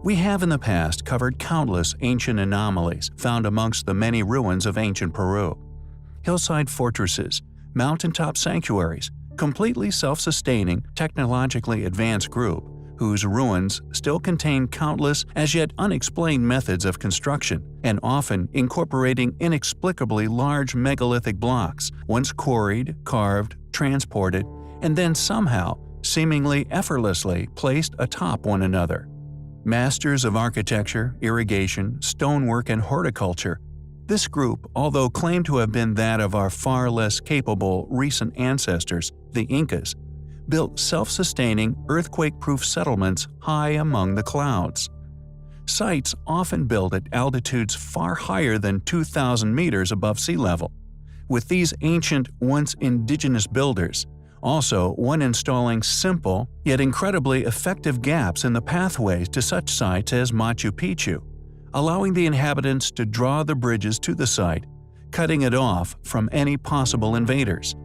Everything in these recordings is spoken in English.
We have in the past covered countless ancient anomalies found amongst the many ruins of ancient Peru. Hillside fortresses, mountaintop sanctuaries, completely self-sustaining, technologically advanced group whose ruins still contain countless as yet unexplained methods of construction and often incorporating inexplicably large megalithic blocks once quarried, carved, transported, and then somehow, seemingly effortlessly placed atop one another. Masters of architecture, irrigation, stonework, and horticulture, this group, although claimed to have been that of our far less capable recent ancestors, the Incas, built self-sustaining, earthquake-proof settlements high among the clouds. Sites often built at altitudes far higher than 2,000 meters above sea level, with these ancient, once indigenous builders also one installing simple, yet incredibly effective gaps in the pathways to such sites as Machu Picchu, allowing the inhabitants to draw the bridges to the site, cutting it off from any possible invaders.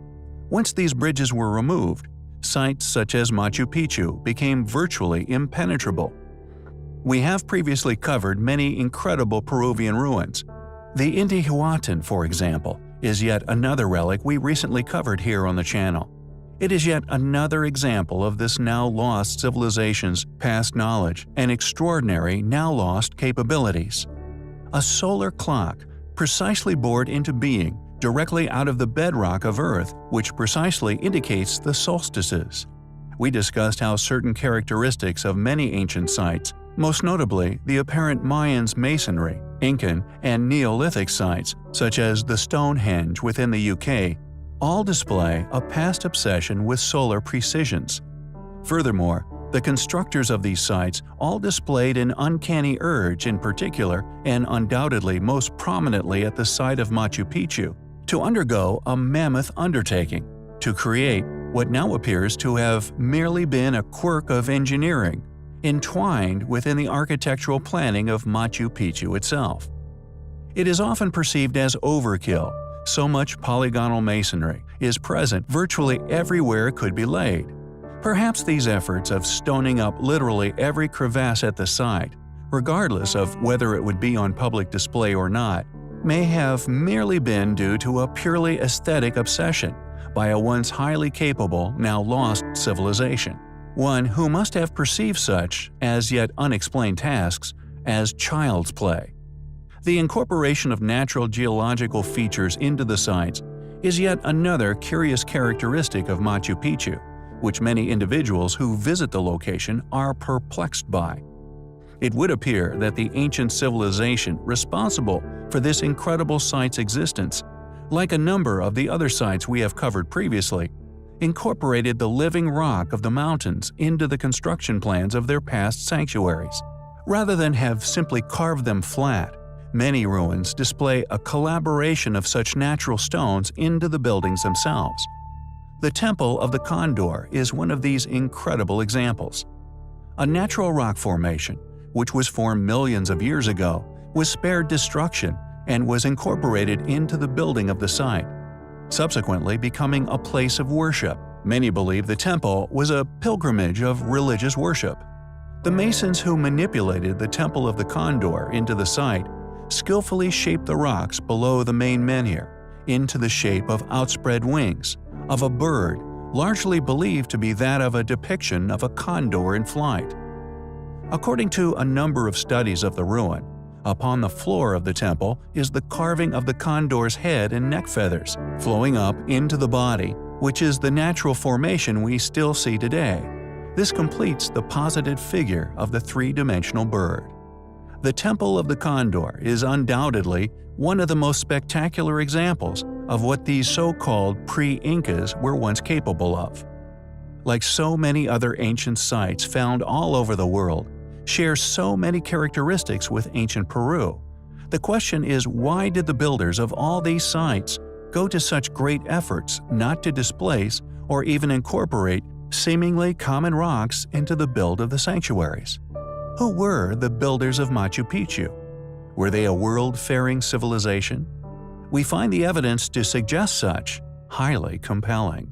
Once these bridges were removed, sites such as Machu Picchu became virtually impenetrable. We have previously covered many incredible Peruvian ruins. The Intihuatán, for example, is yet another relic we recently covered here on the channel. It is yet another example of this now-lost civilization's past knowledge and extraordinary now-lost capabilities. A solar clock, precisely bored into being directly out of the bedrock of Earth, which precisely indicates the solstices. We discussed how certain characteristics of many ancient sites, most notably the apparent Mayans masonry, Incan, and Neolithic sites, such as the Stonehenge within the UK, all display a past obsession with solar precisions. Furthermore, the constructors of these sites all displayed an uncanny urge in particular, and undoubtedly most prominently at the site of Machu Picchu, to undergo a mammoth undertaking, to create what now appears to have merely been a quirk of engineering, entwined within the architectural planning of Machu Picchu itself. It is often perceived as overkill. So much polygonal masonry is present virtually everywhere it could be laid. Perhaps these efforts of stoning up literally every crevasse at the site, regardless of whether it would be on public display or not, may have merely been due to a purely aesthetic obsession by a once highly capable, now lost civilization, one who must have perceived such, as yet unexplained tasks, as child's play. The incorporation of natural geological features into the sites is yet another curious characteristic of Machu Picchu, which many individuals who visit the location are perplexed by. It would appear that the ancient civilization responsible for this incredible site's existence, like a number of the other sites we have covered previously, incorporated the living rock of the mountains into the construction plans of their past sanctuaries. Rather than have simply carved them flat, many ruins display a collaboration of such natural stones into the buildings themselves. The Temple of the Condor is one of these incredible examples. A natural rock formation, which was formed millions of years ago, was spared destruction and was incorporated into the building of the site, subsequently becoming a place of worship. Many believe the temple was a pilgrimage of religious worship. The masons who manipulated the Temple of the Condor into the site skillfully shaped the rocks below the main menhir into the shape of outspread wings of a bird, largely believed to be that of a depiction of a condor in flight. According to a number of studies of the ruin, upon the floor of the temple is the carving of the condor's head and neck feathers, flowing up into the body, which is the natural formation we still see today. This completes the posited figure of the three-dimensional bird. The Temple of the Condor is undoubtedly one of the most spectacular examples of what these so-called pre-Incas were once capable of. Like so many other ancient sites found all over the world, share so many characteristics with ancient Peru. The question is, why did the builders of all these sites go to such great efforts not to displace or even incorporate seemingly common rocks into the build of the sanctuaries? Who were the builders of Machu Picchu? Were they a world-faring civilization? We find the evidence to suggest such highly compelling.